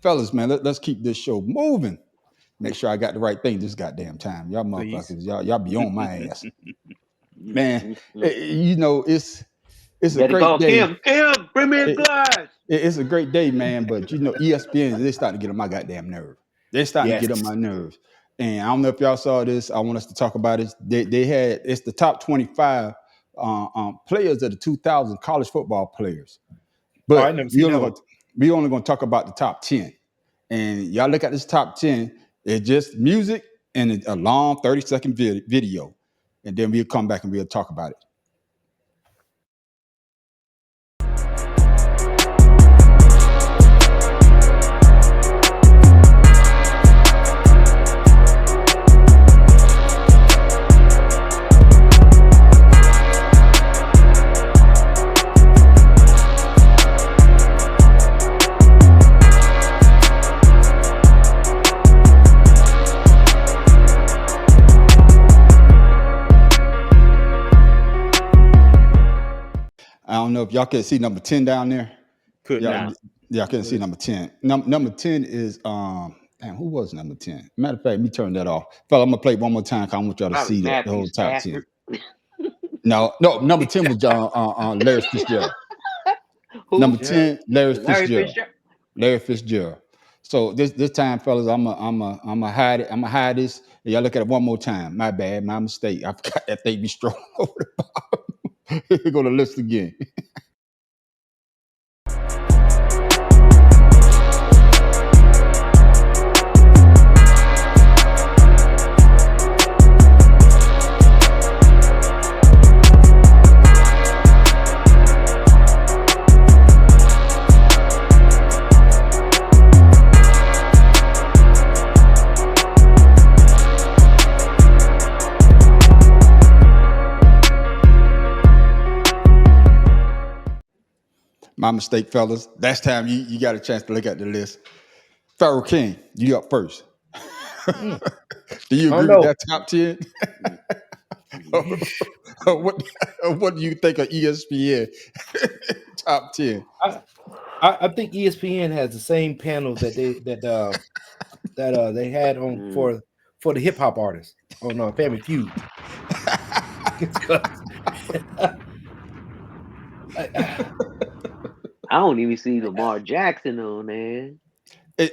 fellas, man, let's keep this show moving. Make sure I got the right thing this goddamn time. Y'all Please. motherfuckers, y'all be on my ass. Man, it's a Better great call day. Kim, bring me a It- glass. it's a great day, man. But ESPN, they starting to get on my goddamn nerve. They starting to get on my nerves. And I don't know if y'all saw this. I want us to talk about it. It's the top 25 players of the 2000 college football players. I But never seen that one. we only gonna talk about the top 10. And y'all look at this top 10, it's just music and a long 30-second video. And then we'll come back and we'll talk about it. I don't know if y'all can see number 10 down there. Could not. Y'all can see number 10. Number 10 is damn, who was number 10? Matter of fact, let me turn that off. Fella, I'm gonna play it one more time because I want y'all to Probably see the Matthew whole top Stafford. 10. No, number 10 was Larry Fitzgerald. Who? Number 10, Larry Larry Fitzgerald. Fisher. Larry Fitzgerald. So this time, fellas, I'm hide it. I'm gonna hide this. Y'all look at it one more time. My bad, my mistake. I forgot that thing be strong over the bottom. We're gonna list again. My mistake, fellas. Last time you got a chance to look at the list. Pharaoh King, you up first. Do you agree with that top 10? What do you think of ESPN top 10? I think ESPN has the same panel that they had on for the hip hop artists on Family Feud. I don't even see Lamar Jackson on there.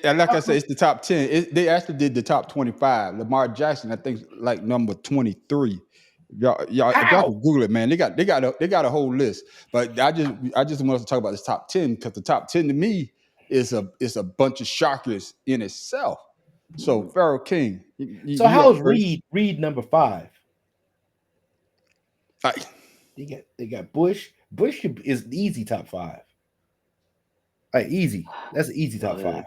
And like I said, it's the top 10. They actually did the top 25. Lamar Jackson, I think, like number 23. Y'all, if y'all can Google it, man, they got a whole list. But I just want to talk about this top 10 because the top 10 to me is a bunch of shockers in itself. So Pharaoh King. So how's Reed number 5? They got Bush. Bush is easy top 5. Like easy. That's an easy top 5.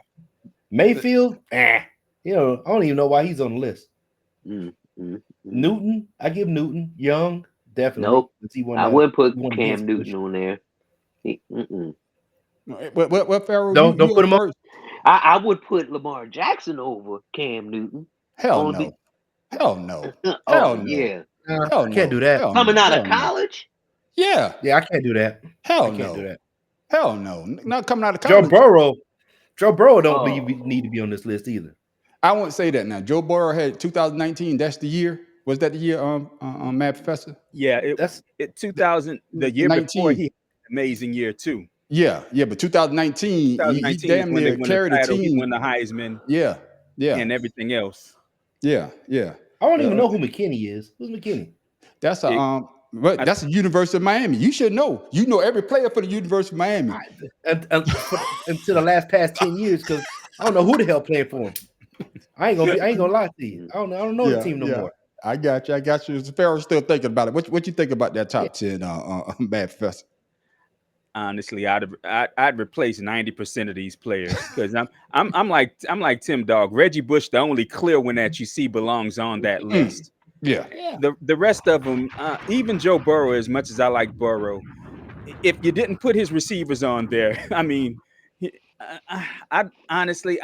Mayfield, I don't even know why he's on the list. Newton, I give Newton. Young, definitely. Nope. I wouldn't put Cam Newton on there. What Pharaoh? Don't put him on. I would put Lamar Jackson over Cam Newton. Hell no. Hell no. Oh yeah. I can't do that. Coming out of college? Yeah. Yeah, I can't do that. Hell I can't do that. Hell no. Not coming out of college. Joe Burrow don't need to be on this list either. I won't say that now. Joe Burrow had 2019. That's the year. Was that the year? Mad Professor. Yeah, that's 2000. The year 19. before, he had an amazing year too. Yeah, but 2019 he damn near carried the team. He won the Heisman. Yeah, and everything else. Yeah. I don't even know who McKinney is. Who's McKinney? That's that's the University of Miami. You should know. You know every player for the University of Miami. Until the past 10 years, because I don't know who the hell playing for him. I ain't gonna lie to you. I don't know the team no more. I got you. Pharaoh's still thinking about it. What you think about that top 10 Mad Professor? Honestly, I'd replace 90% of these players because I'm like Tim Dog. Reggie Bush, the only clear one that you see belongs on that list. Yeah. The rest of them, even Joe Burrow, as much as I like Burrow, if you didn't put his receivers on there, I mean, I honestly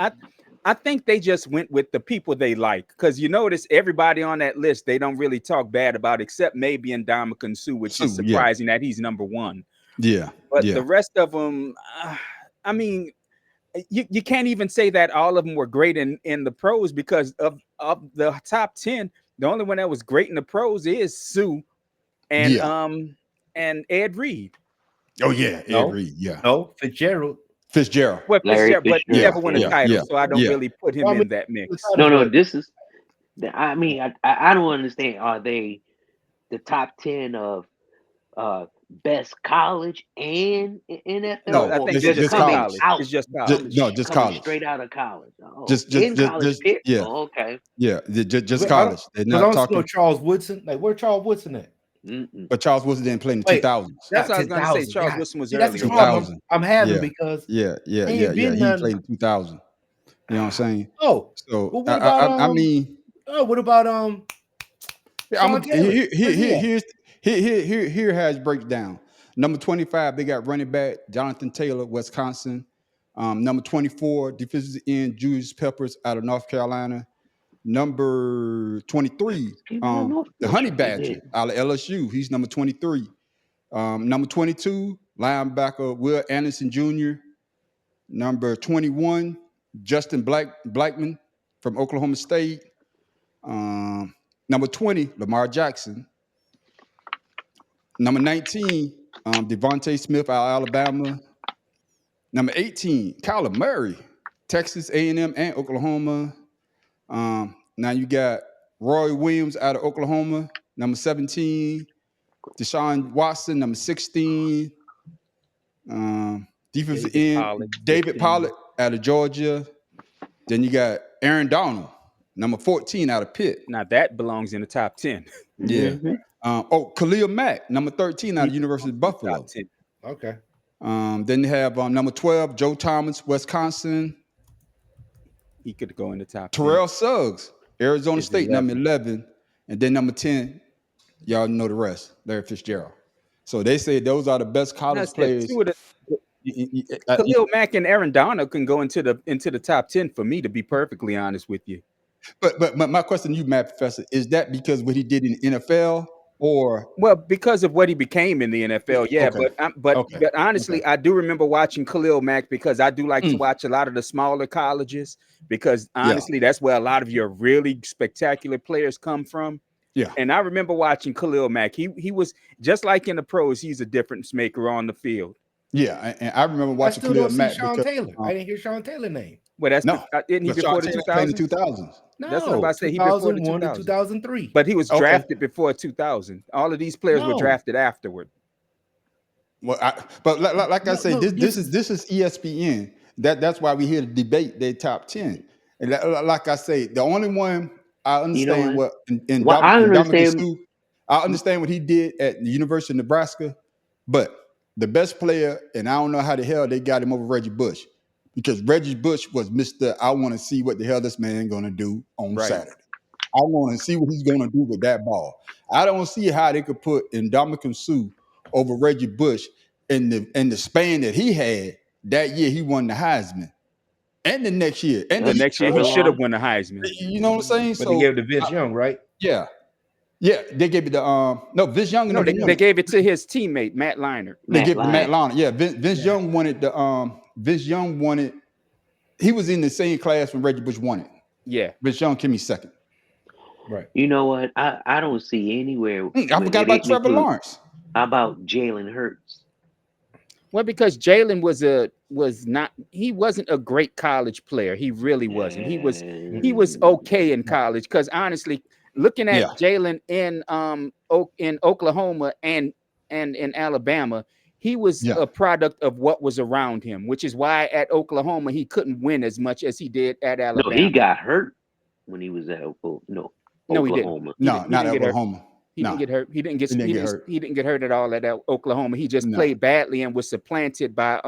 think they just went with the people they like, because you notice everybody on that list they don't really talk bad about, except maybe Ndamukong Suh, which is surprising that he's number 1. Yeah, but the rest of them, I mean, you can't even say that all of them were great in the pros, because of the top 10, the only one that was great in the pros is Sue and Yeah. and Ed Reed. Oh yeah, Ed No, Reed. Yeah. no, Fitzgerald. Fitzgerald. Well, Larry Fitzgerald, but he Yeah. never won a Fitzgerald. Yeah. title, Yeah. so I don't Yeah. really put him Well, I mean, in that the mix. title, No, but this is. I mean, I don't understand. Are they the top 10 of best college and NFL, No, I No, or think it's it's just just just coming college. college. out, It's just college. No, just coming college. straight out of college? Oh, Just, in college pick. yeah, Oh, okay. yeah. Just I don't college. They're because I not don't see no talking. Charles Woodson. Like where Charles Woodson at? Mm-mm. But Charles Woodson didn't play in the Wait, 2000s. That's not what I was going to say. 10,000. Charles God, Wilson was see, that's the earlier, wasn't he? problem 2000. I'm having Yeah. because Yeah. ain't been He none. played in 2000. You know what I'm saying? Oh, So well, what about I mean, what about yeah, Sean Taylor? Where's he at? here has breakdown. Number 25, they got running back Jonathan Taylor, Wisconsin. Number 24, defensive end Julius Peppers out of North Carolina. Number 23, People don't know the that's Honey right Badger there. out of LSU. He's number 23. Number 22, linebacker Will Anderson Jr. Number 21, Justin Blackman from Oklahoma State. Number 20, Lamar Jackson. Number 19, Devontae Smith out of Alabama. Number 18, Kyler Murray, Texas A&M and Oklahoma. Now you got Roy Williams out of Oklahoma. Number 17, Deshaun Watson. Number 16, defensive David end Pollack, David 15. Pollard out of Georgia. Then you got Aaron Donald, number 14 out of Pitt. Now that belongs in the top 10. Yeah. Mhm. Khalil Mack, number 13 out of University of Buffalo. Top 10. Okay. Then you have number 12, Joe Thomas, Wisconsin. He could go in the top 10. Terrell Suggs, Arizona Is State, 11. number 11. And then number 10, y'all know the rest, Larry Fitzgerald. So they say those are the best Now, college said players. two of the Khalil Mack and Aaron Donald can go into the top 10 for me, to be perfectly honest with you. But my question to you, Matt Professor, is that because what he did in the NFL or Well, because of what he became in the NFL, yeah. okay. But Okay. honestly, I do remember watching Khalil Mack, because I do like to watch a lot of the smaller colleges, because honestly, that's where a lot of your really spectacular players come from. Yeah. And I remember watching Khalil Mack. He was just like in the pros. He's a difference maker on the field. Yeah, and I remember I watching still Khalil don't see Mack Sean because Taylor. I didn't hear Sean Taylor name. Well, that's no, isn't he but before Sean the Taylor played in 2000s? 2000s. No, That's what I'm about to say. He before the 2001 to 2000s. 2003. But he was Okay. drafted before 2000. All of these players were No. drafted afterward. Well, like I say, this is ESPN. That's why we here to debate their top 10. And like I say, the only one I understand what? in Well, I Ndamukong understand. Suh, I understand what he did at the University of Nebraska, but the best player, and I don't know how the hell they got him over Reggie Bush, because Reggie Bush was Mr. I want to see what the hell this man gonna do on Right. Saturday. I want to see what he's gonna do with that ball. I don't see how they could put Ndamukong Suh over Reggie Bush in the span that he had that year. He won the Heisman, and the next year, and The next year he should have won the Heisman. You know what I'm saying? But they gave it to Vince Young, right? Yeah, they gave it to Vince Young. No, they gave it to his teammate Matt Leinart. They gave it to Matt Leinart. Yeah, Vince Young wanted the Vince Young wanted. He was in the same class when Reggie Bush won it. Yeah, Vince Young came second. Right. You know what? I don't see anywhere. I forgot about Trevor Lawrence. How about Jalen Hurts? Well, because Jalen he wasn't a great college player. He really wasn't. He was okay in college. Because honestly, looking at Jalen in Oklahoma and in Alabama, he was a product of what was around him, which is why at Oklahoma he couldn't win as much as he did at Alabama. No, he got hurt when he was at Oklahoma. No, he didn't. Not at Oklahoma. He didn't get hurt. He didn't get hurt at all at Oklahoma. He just played badly and was supplanted by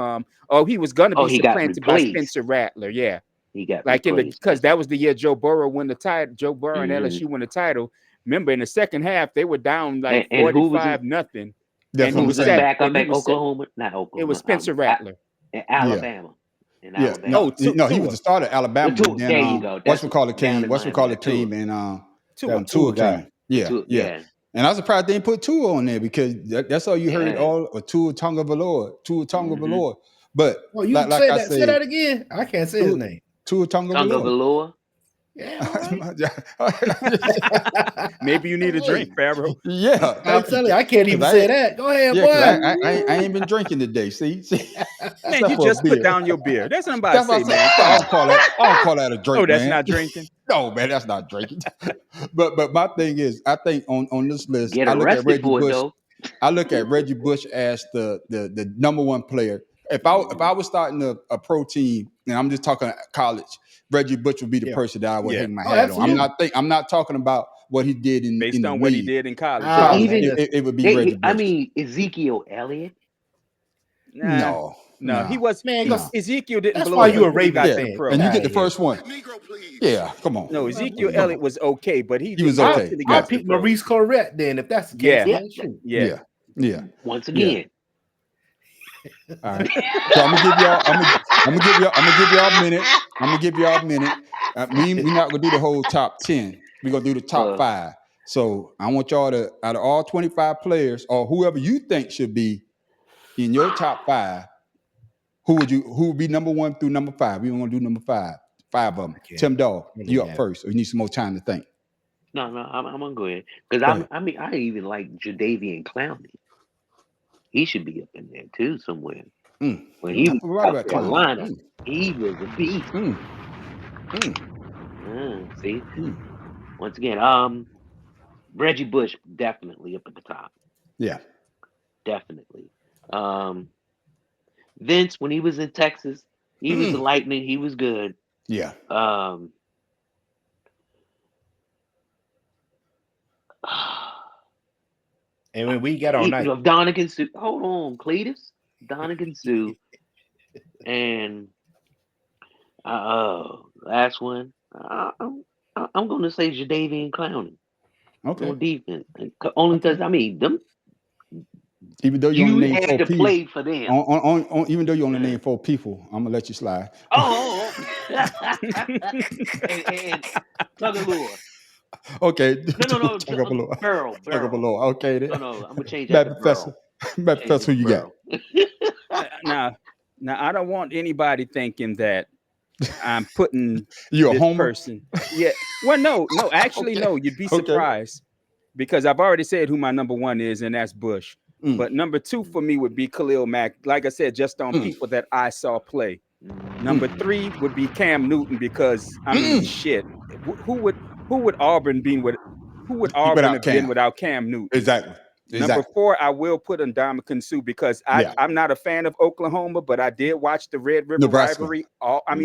he was gonna be supplanted by Spencer Rattler. Yeah. He got like because that was the year Joe Burrow won the title. Joe Burrow and LSU won the title. Remember, in the second half, they were down like 45-0. And who was the backup at Oklahoma? Not Oklahoma. It was Spencer Rattler. Alabama. Yeah. No, he was the starter at Alabama. There you go. Whatchamacallit came and Tua came. Yeah. And I was surprised they didn't put Tua on there because that's all you heard all Tua Tagovailoa. But Oh, you like say I that? Say said, that again. I can't say his name. Tua Tonga Tonga Valor. Valor. Yeah, Maybe you need a drink, Pharaoh. Yeah, I'm telling you, I can't even say that. Go ahead, Yeah, because boy. I ain't been drinking today. See, Man, except you for a just put beer. down your beer. That's what I'm about That's to what say, I man. said. Come I on. don't call that a drink, Oh, that's man. not drinking. No, man, that's not drinking. But my thing is, I think on this list, Get I look at arrested Reggie for it Bush. though. I look at Reggie Bush as the number one player. If I was starting a pro team, and I'm just talking college, Reggie Bush would be the Yeah. person that I would Yeah. hang my Oh, hat on. absolutely. I'm not talking about what he did in Based the on what he league. did in college. So Oh, even man. It would be Reggie Bush. Ezekiel Elliott. Nah. No, he was. Man, no. Ezekiel didn't That's blow why up you a until he got Ravens Yeah, to the fan. pro. and you Get get the outta here. first one. Yeah, come on. No, Ezekiel Come Elliott on. was okay, but he was didn't blow up okay. till he I'll got to the pick pro. Maurice Claret then if that's the case. Yeah. Man. Shoot. Yeah. Yeah. Once again, All right. So I'm gonna give y'all. I'm gonna give y'all a minute. I'm gonna give y'all a minute. We're not gonna do the whole top 10. We're gonna do the top 5. So I want y'all to, out of all 25 players or whoever you think should be in your top 5, who would be number 1 through number 5? We want to do number 5. 5 of them. Okay. Tim Dog, I know you up that. first, or you need some more time to think. no, I'm gonna go ahead because Go ahead. I even like Jadeveon Clowney. He should be up in there too somewhere. When he was Right South about Carolina, Clowney. he was a beast. See, once again, Reggie Bush definitely up at the top. Yeah. Definitely. Vince, when he was in Texas, he was the lightning. He was good. Yeah. And when we got all night. Donegan Sue. Hold on, Cletus. Donegan Sue. And last one. I'm going to say Jadeveon Clowney. Okay. On defense. Only because, them. Even though you You only name had 4 to people, play for them. even though you only name 4 people, I'm gonna let you slide. Oh. and Tuggaloo. Okay. No. Burrow. Okay. Then. No. I'm gonna change that to Professor. Burrow. Professor, who you got? Now, I don't want anybody thinking that I'm putting You a this homer? person. Yeah. Well, no. Actually, no. You'd be surprised because I've already said who my number 1 is, and that's Bush. But number 2 for me would be Khalil Mack. Like I said, just on people that I saw play. Number 3 would be Cam Newton because I mean, shit. Who would Auburn be with? Who would Auburn have been without Cam Newton? Exactly. Number 4, I will put Ndamukong Suh because I'm not a fan of Oklahoma, but I did watch the Red River rivalry.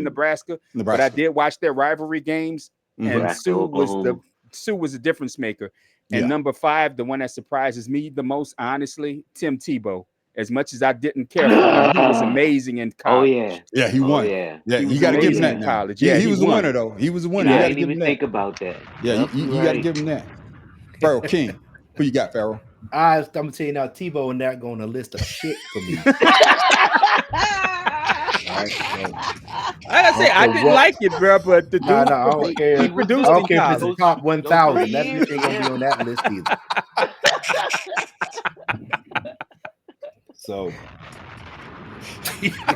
Nebraska. But I did watch their rivalry games, and Suh was a difference maker. And number 5, the one that surprises me the most, honestly, Tim Tebow. As much as I didn't care for him, he was amazing in college. Oh yeah. Yeah, he won. Yeah. You got to give him that in now. college. Yeah, he was a won. winner though. He was a winner. I You got to didn't give even him think that. about that. Yeah, Yep, you right. got to give him that. Pharaoh King, who you got, Pharaoh? I'm gonna tell you now, Tebow and that going on a list of shit for me. I say I didn't like it, bro, but the dude, I don't care. he produced I don't in care if it's college. the top 1,000. That years, bitch ain't gonna be on that list either. So,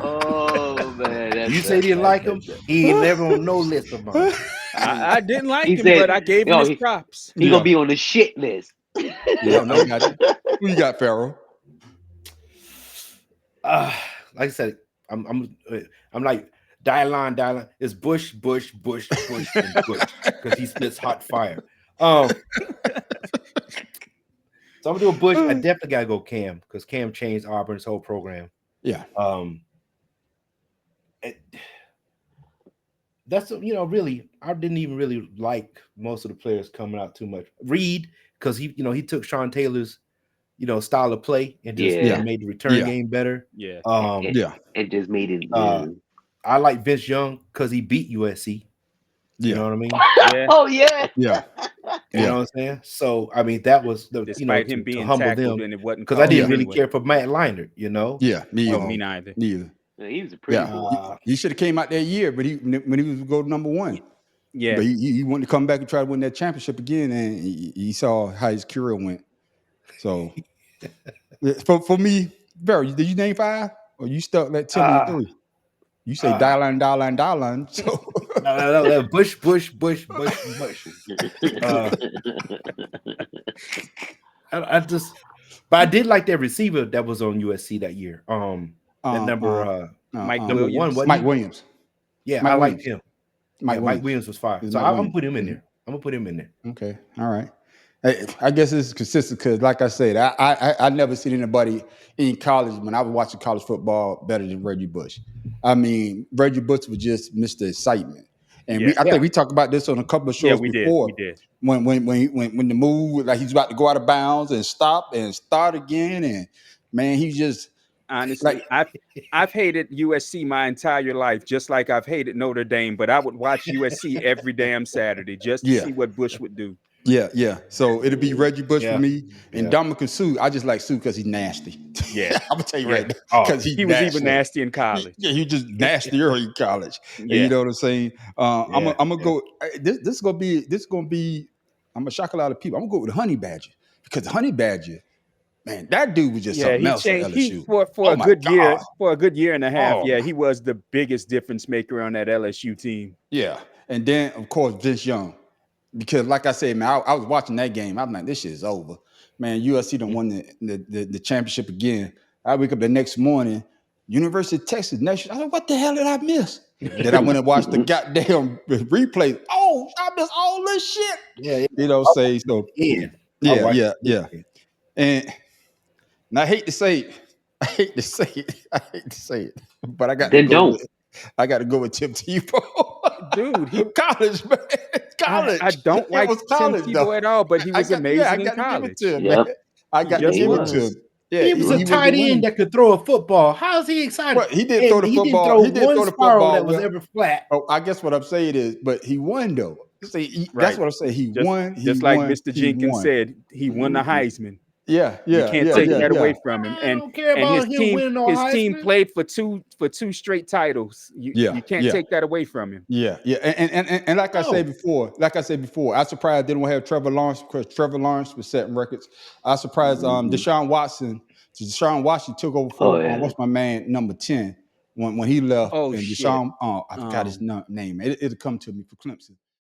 Oh man, you say you didn't like him? He ain't never on no list of mine. I didn't like He him, said, but I gave him his props. He gonna be on the shit list. Yeah, I got you. Who you got, Pharaoh? Like I said, I'm like Dylan. It's Bush, and Bush because he spits hot fire. So I'm gonna do a Bush. I definitely gotta go Cam because Cam changed Auburn's whole program. Yeah. That's really I didn't even really like most of the players coming out too much. Reed because he took Sean Taylor's style of play and just made the return game better. Yeah. It just made it. I like Vince Young because he beat USC. You know what I mean? Yeah. Oh yeah. Yeah. You know what I'm saying? So I mean that was the despite him being to humble tackled them and it wasn't because I didn't anyway. really care for Matt Leinart. Yeah. Me neither. Neither. Yeah, he was a pretty boy. He should have came out that year, but when he was go to number 1. Yeah. But he wanted to come back and try to win that championship again, and he saw how his career went. So for me, Barry, did you name 5? Well, you stuck like Timothy 3. You say Dylan. So No, Bush. I just, but I did like that receiver that was on USC that year. That number Mike number Williams. 1, wasn't Mike he? Williams. Yeah, Mike I liked Williams. him. Mike Williams was fire. So I'm gonna put him in there. Okay, all right. I guess it's consistent because, like I said, I never seen anybody in college when I was watching college football better than Reggie Bush. I mean, Reggie Bush was just Mr. Excitement, and I think we talked about this on a couple of shows before. We did. When the move, like he's about to go out of bounds and stop and start again, and man, he just honestly, I've hated USC my entire life, just like I've hated Notre Dame. But I would watch USC every damn Saturday just to see what Bush would do. Yeah. So it'll be Reggie Bush for me, and Dominican Sue. I just like Sue because he's nasty. Yeah, I'm gonna tell you right now, because he was even nasty in college. He just nastier in college. Yeah. You know what I'm saying? I'm gonna go. This is gonna be. I'm gonna shock a lot of people. I'm gonna go with the Honey Badger because the Honey Badger, man, that dude was just something else at LSU. For a good year and a half. Yeah, he was the biggest difference maker on that LSU team. Yeah, and then of course Vince Young. Because, like I said, man, I was watching that game. I'm like, this shit is over. Man, USC done won the championship again. I wake up the next morning, University of Texas Nation. I was like, what the hell did I miss? Then I went and watched the goddamn replay. Oh, I missed all this shit. Yeah. You know, say so. Yeah. And I hate to say it, but I got then don't. I got to go with Tim Tebow. Dude, college, man. College. I don't like Tim Tebow at all, but he was amazing in college. I got to give it to him. Yeah, he was a tight end that could throw a football. How is he excited? Well, he didn't throw the football. He didn't throw the football that was ever flat. Oh, I guess what I'm saying is, but he won though. That's what I'm saying. He won. Just like Mr. Jenkins said, he won the Heisman. Yeah. You can't take that away from him. I don't care about his team played for two straight titles. You can't take that away from him. Yeah. And like I said before, I surprised they didn't have Trevor Lawrence because Trevor Lawrence was setting records. I surprised Deshaun Watson took over for what's my man number 10 when he left. Oh, and shit. Deshaun, I forgot his name. It'll come to me for Clemson.